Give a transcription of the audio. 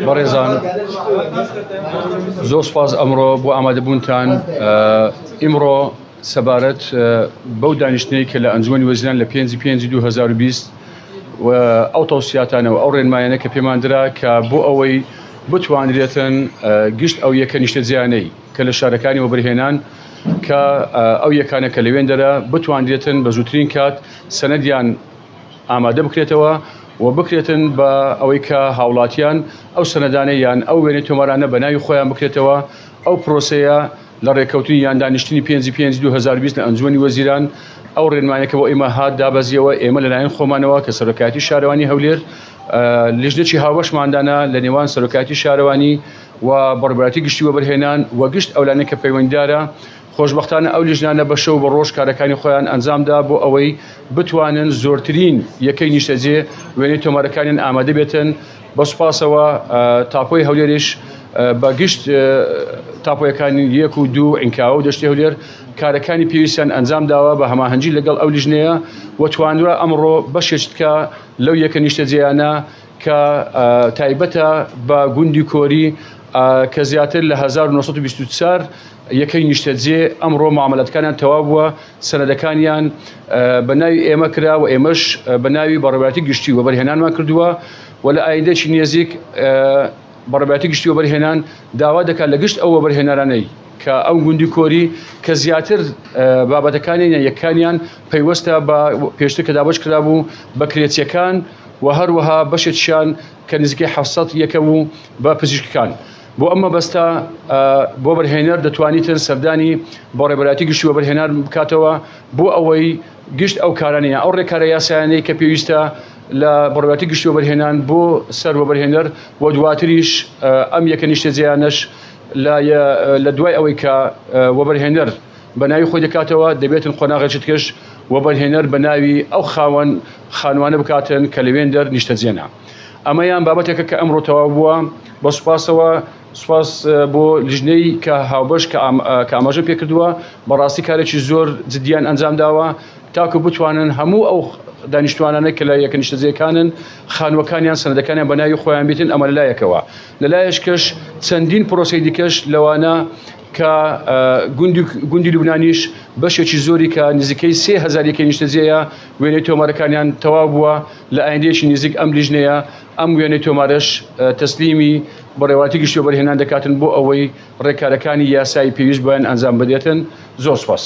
بەڕێزان زۆر سوپاس ئەمڕۆ بۆ ئامادەبوونتان. ئیمڕۆ سەبارەت بەو دانیشتنەی کە لە ئەنجومەنی وەزیران لە 5/5/2020 و ئەو تەوسیاتانەوە ئەو ڕێنمایانە کە پێمان درا کە بۆ ئەوەی بتوانرێتن گشت ئەو یەکە نیشتەجیانەی کە لە شارەکانی وەبەرهێنان کە ئەو یەکانە کە لەوێن دەرە بتوانرێتن بە زووترین کات سەنەدیان ئامادە بکرێتەوە و بکرێتن بە ئەوەی کە هاوڵاتیان ئەو سەنەدانەیان ئەو وێنەی تۆمارانە بە ناوی خۆیان بکرێتەوە. ئەو پرۆسەیە لە ڕێکەوتنی یان دانیشتنی 5/5/2020 لە ئەنجومەنی وەزیران ئەو ڕێنمایەکە بۆ ئێمە هات دابەزیەوە. ئێمە لەلایەن خۆمانەوە کە سەرۆکایەتی شارەوانی هەولێر لیژنێکی هاوبەشماندانە لە نێوان سەرۆکایەتی شارەوانی و بەڕێوەبەری گشتی وەبەرهێنان و گشت ئەولانەی کە پەیوەندیدارە خۆشبەختانە ئەو لیژنانە بە شەو بە ڕۆژ کارەکانی خۆیان ئەنجامدا بۆ ئەوەی بتوانن زۆرترین یەکەی نیشتەجێ وێنەی تۆمارەکانیان ئامادە بێتن. بە سوپاسەوە تاپۆی هەولێریش بە گشت تاپۆیەکانی 1 و 2 عینکاوە و دەشتی هەولێر کارەکانی پێویستیان ئەنجام داوە بە هەماهەنگی لەگەڵ ئەو لیژنەیە و توانرا ئەمڕۆ بەشێک بکە لەو یەکە نیشتەجێیانە کە تایبەتە بە گوندی کۆری کە زیاتر لە 1924 یەکەی نیشتەجێ ئەمڕۆ معاملەتەکانیان تەواو بووە، سەنەدەکانیان بە ناوی ئێمە کرا و ئێمەش بە ناوی بەڕێوەبەری گشتی وەبەرهێنانمان کردووە و لە ئایندەی نێزیک بەڕێوەبەری گشتی وەبەرهێنان داوا دەکات لە گشت ئەو وەبەرهێنەرانەی کە ئەو گوندی کۆری کە زیاتر بابەتەکانی یەکانیان پەیوەستە بە پێشتر کە دابش کرابوو بە کرێچیەکان و هەروەها بەشێکیان کە نزیکەی 700 یەکە بوو بە پزیشکەکان. بۆ ئەمە بەستە بۆ بەرهێنەر دەتوانیتن سەردانی بەڕێوەبەری گشتی وەبەرهێنان بکاتەوە بۆ ئەوەی گشت ئەو کارانەیە ئەو ڕێکارە یاسایانەی کە پێویستە لە بەڕێوەبەری گشتی وەبەرهێنان بۆ سەر وەبەرهێنەر و دواتریش ئەم یەکە نیشتەجێیانەش لە دوای ئەوەی کە وەبەرهێنەر بە ناوی خۆی دەکاتەوە دەبێتن قۆناغێکی تکەش وەبەرهێنەر بە ناوی ئەو خانوانە بکاتن کە لەوێن دەر نیشتەجێنە. ئەمەیان بابەتێکە کە ئەمڕۆ تەواو بووە. بە سوپاسەوە سوپاس بۆ لیژنەی کە هاوبەش کە ئاماژە پێکردووە بەڕاستی کارێکی زۆر جدیان ئەنجام داوە تاکو بتوانن هەموو ئەو دانیشتوانانە کە لە یەکە نیشتەجێکانن خانوەکانیان سەنەدەکانیان بە ناوی خۆیان بێتن. ئەمە لەلایەکەوە لەلایەشکەش چەندین پرۆسەی دیکەش لەوانە کە گوندی لوبنانیش بەشێکی زۆری کە نزیکەی 3000 یەکەی نیشتەجێیە وێنەی تۆمارەکانیان تەواو بووە. لە ئایندەیەکی نزیک ئەم لیژنەیە ئەم وێنەی تۆمارەش تەسلیمی بەڕێوەبەری گشتی وەبەرهێنان دەکاتن بۆ ئەوەی ڕێکارەکانی یاسایی پێویست بۆیان ئەنجام بدێتن. زۆر سوپاس.